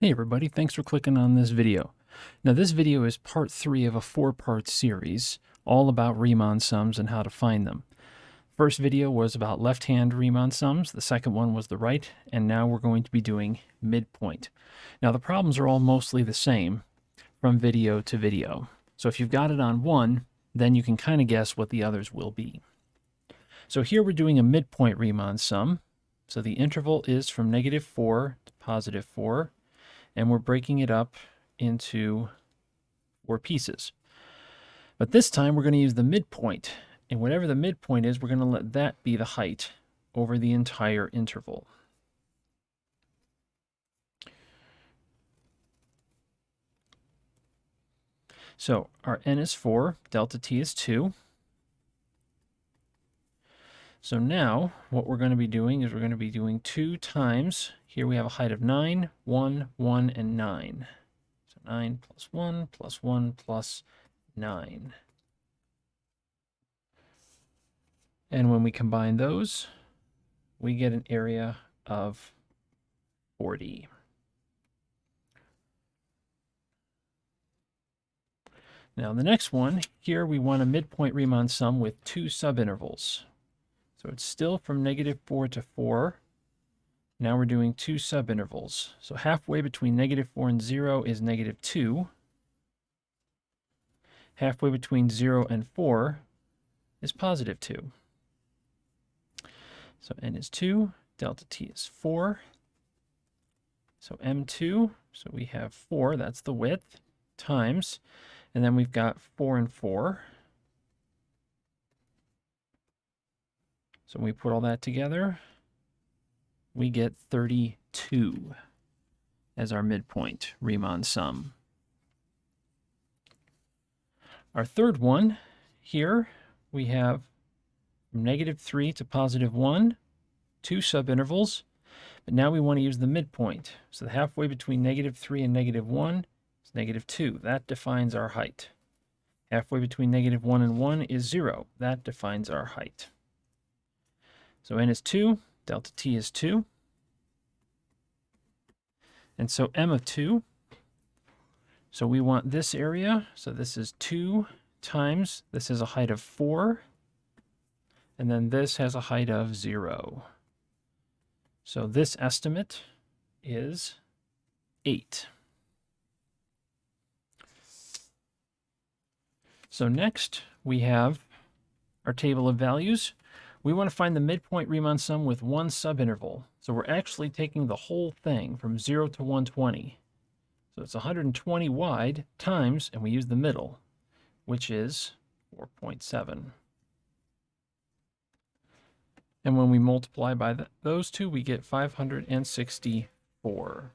Hey everybody, thanks for clicking on this video. Now this video is part 3 of a 4-part series all about Riemann sums and how to find them. First video was about left-hand Riemann sums, the second one was the right, and now we're going to be doing midpoint. Now the problems are all mostly the same from video to video. So if you've got it on one, then you can kind of guess what the others will be. So here we're doing a midpoint Riemann sum. So the interval is from -4 to +4. And we're breaking it up into 4 pieces. But this time we're going to use the midpoint. And whatever the midpoint is, we're going to let that be the height over the entire interval. So our n is 4, delta t is 2. So now what we're going to be doing is we're going to be doing 2 times, here we have a height of 9, 1, 1, and 9. So 9 plus 1 plus 1 plus 9. And when we combine those, we get an area of 40. Now the next one, here we want a midpoint Riemann sum with 2 subintervals. So it's still from -4 to 4. Now we're doing 2 subintervals. So halfway between -4 and 0 is -2. Halfway between 0 and 4 is +2. So n is 2, delta t is 4. So m2, so we have 4, that's the width, times, and then we've got 4 and 4. So when we put all that together, we get 32 as our midpoint Riemann sum. Our third one, here we have from -3 to +1, 2 subintervals, but now we want to use the midpoint. So the halfway between -3 and -1 is -2. That defines our height. Halfway between -1 and 1 is 0. That defines our height. So n is 2, delta t is 2. And so m of 2, so we want this area, so this is 2 times, this is a height of 4, and then this has a height of 0. So this estimate is 8. So next we have our table of values. We want to find the midpoint Riemann sum with 1 subinterval. So we're actually taking the whole thing from 0 to 120. So it's 120 wide times, and we use the middle, which is 4.7. And when we multiply by those two, we get 564.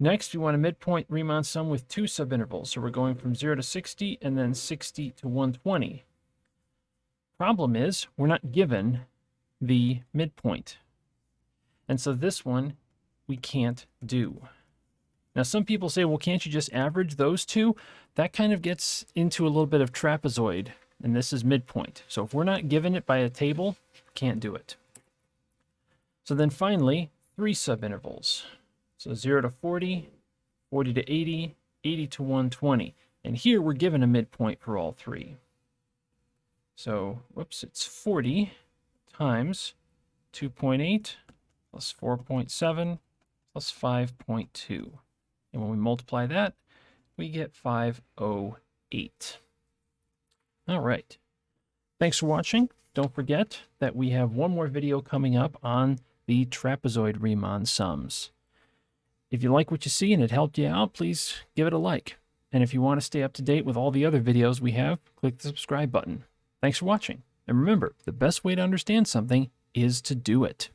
Next, we want a midpoint Riemann sum with 2 subintervals. So we're going from 0 to 60 and then 60 to 120. Problem is, we're not given the midpoint. And so this one we can't do. Now some people say, well, can't you just average those two? That kind of gets into a little bit of trapezoid, and this is midpoint. So if we're not given it by a table, can't do it. So then finally, 3 subintervals. So 0 to 40, 40 to 80, 80 to 120. And here we're given a midpoint for all 3. So, whoops, it's 40 times 2.8 plus 4.7 plus 5.2. And when we multiply that, we get 508. All right. Thanks for watching. Don't forget that we have one more video coming up on the trapezoid Riemann sums. If you like what you see and it helped you out, please give it a like. And if you want to stay up to date with all the other videos we have, click the subscribe button. Thanks for watching. And remember, the best way to understand something is to do it.